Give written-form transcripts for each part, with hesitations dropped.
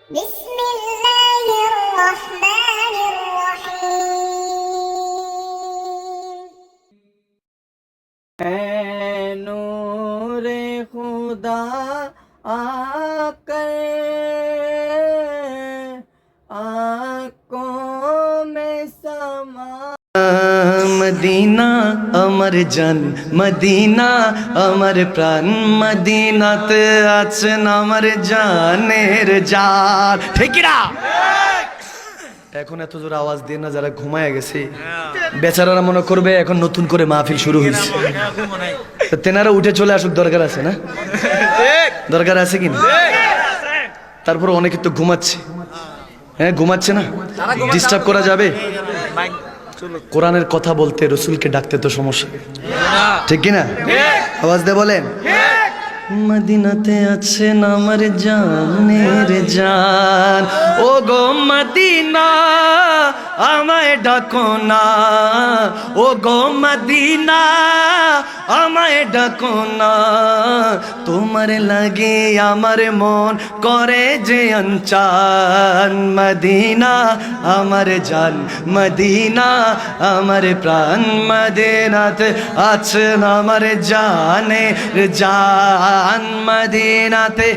بسم الله الرحمن الرحيم नूरे खुदा आकर आँखों में समा মদিনা আমার জান মদিনা আমার প্রাণ মদিনাতে আছেন আমার জানের জান ঠিক না এখন এত জোর আওয়াজ দিয়ে না যারা ঘুমায় গেছে বেচারারা মনে করবে এখন নতুন করে মাহফিল শুরু হয়েছে তো তেনারা উঠে চলে আসুক দরকার আছে না দরকার আছে কি না তারপর অনেকে তো ঘুমাচ্ছে হ্যাঁ ঘুমাচ্ছে না ডিস্টার্ব করা যাবে কোরআনের কথা বলতে রসুলকে ডাকতে তো সমস্যা ঠিক কি না আওয়াজ দিয়ে বলেন মদিনাতে আছেন আমার জানের জান ও গো মদিনা আমায় ডাকো না ও গো মদিনা আমায় ডাকো না তোমার লাগে আমার মন করে যে অনচান মদিনা আমার জান মদিনা আমার প্রাণ মদিনাতে আছেন আমার জানের জান মদিনাতে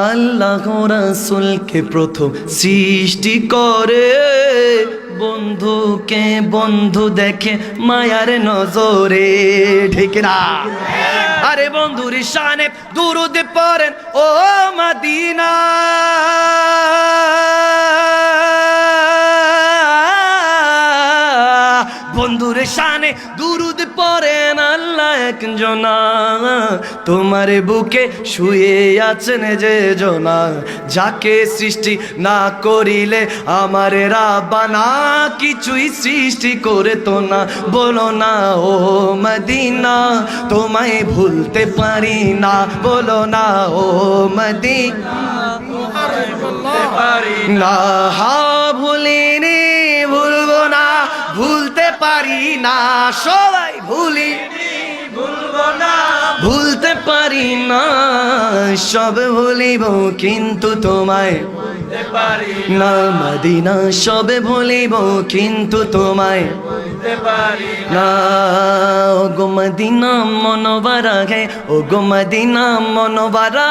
আল্লাহ রাসূলকে প্রথম সৃষ্টি করে বন্ধুকে বন্ধু দেখে মায়ার নজরে ঠিক না আরে বন্ধুর শানে দুরূদ পড়েন ও মদিনা বন্ধুর শানে দুরূদ পড়েন আল্লাহ একজনা তোমার বুকে শুয়ে আছেন যে জনা যাকে সৃষ্টি না করিলে আমার রাব্বানা কিছুই সৃষ্টি করে তো না বলো না ও মদিনা তোমায় ভুলতে পারি না বলো না ও মদিনা না হা ভুলিনি ভুলবো না ভুলতে পারি না সবাই ভুলি ভুলবো না ভুলতে পারি না সব ভুলিব কিন্তু তোমায় ভুলতে পারি না মদিনা সব ভুলিব কিন্তু তোমায় ভুলতে পারি না ও গো মদিনা মনোবরা হে ও গো মদিনা মনোবরা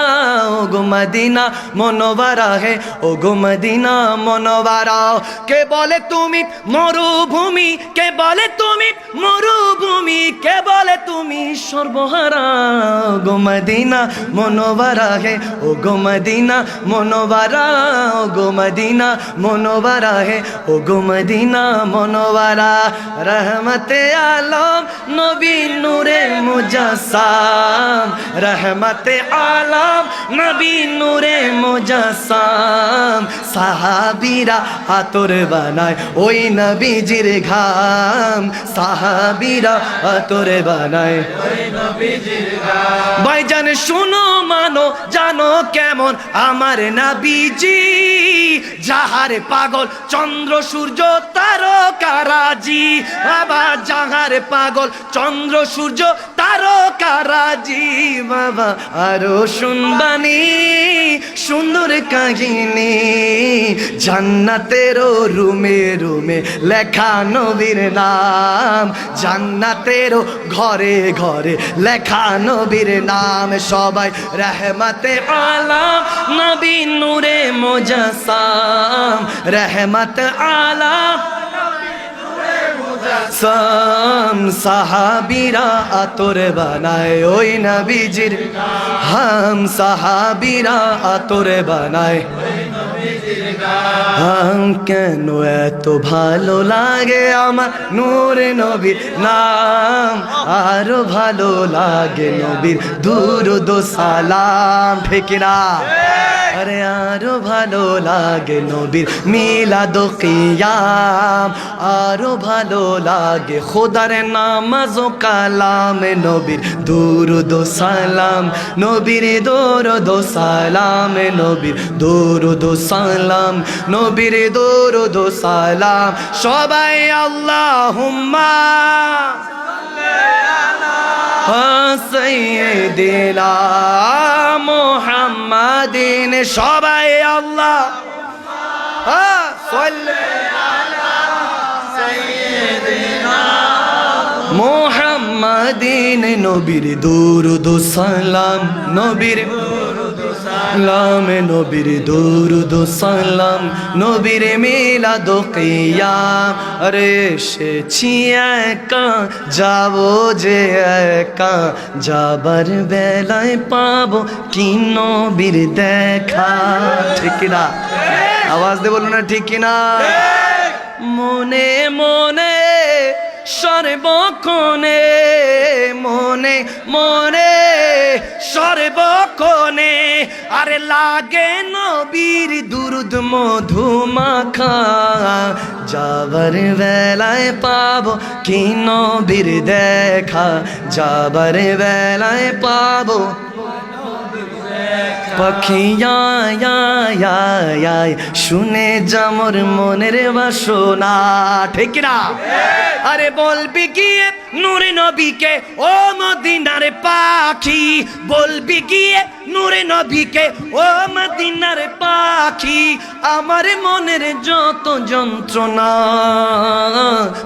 ও গো মদিনা মনোবরা হে ও গো মদিনা মনোবরা কে বলে তুমি মরুভূমি কে বলে তুমি মরুভূমি কে বলে তুমি সর্বহারা ও গো মদিনা মনোবরা হে ও গো মদিনা মনোবরা ও গো মদিনা মনোবরা হে ও গো মদিনা মনোবরা রহমতে আলম নবী নূরে মুজাসসাম রহমতে আলম নবী নূরে মুজাসসাম সাহাবীরা আতর বানায় ওই নবীজির ঘাম সাহাবীরা আতর বানায় ওই নবীজির ঘাম ভাইজান শুনো মানো জানো কেমন আমার নবীজি যাহার পাগল চন্দ্র সূর্য তারকারাজি বাবা যাহার পাগল চন্দ্র সূর্য তারকারাজি বাবা আরো শুনবানি সুন্দর কাহিনী জান্নাতেরও রুমে রুমে লেখা নবীর নাম জান্নাতেরও ঘরে ঘরে লেখা নবীর নাম সবাই রহমতে আলম নবী নূরে মুজাসসাম রহমত আলম সাম সাহাবীরা আতর বানায় ওই নবীজির হাম সাহাবীরা আতর বানায় হাম কেন এত ভালো লাগে আমার নূরে নবীর নাম আরো ভালো লাগে নবীর দুরূদ ও সালাম ঠিক না আরে আরো ভালো লাগে নবীর মিলাদ ও কিয়াম আরো ভালো লাগে খোদার নামাজ ও কালাম নবীর দুরূদ ও সালাম নবীর দুরূদ ও সালাম নবীর দুরূদ ও সালাম নবীর দুরূদ ও সালাম সবাই আল্লাহুম্মা সাল্লি আলা সাইয়্যিদিনা মুহাম্মাদিন সবাই আল্লাহ মুহাম্মাদিন নবীর দুরুদ সালাম নবীর সালাম নবীর দুরুদ সালাম নবীর মিলাদ কিয়াম আরে এসেছি একা যাবো যে একা যাবার বেলায় পাবো কি নবীর দেখা ঠিক না আওয়াজ দিয়ে বলুন না ঠিক না মনে মনে সর্বক্ষণে মনে মনে সর্বক্ষণে আরে লাগে নবীর দুরুদ মধুমাখা যাবার বেলায় পাবো কি নবীর দেখা যাবার বেলায় পাবো পাখিয়া শুনে যামর মনের বাসনা ঠিক না আরে বলবি গিয়ে নূরে নবীকে ও মদিনার পাখি বলবি গিয়ে নূরে নবীকে ও মদিনার পাখি আমার মনের যত যন্ত্রণা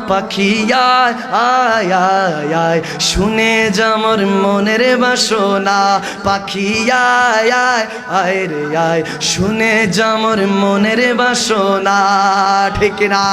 পাখিয়া আয় শুনে যামর মনের বাসনা পাখিয়া আয় রে আয় শুনে যামর মনের বাসনা ঠিক না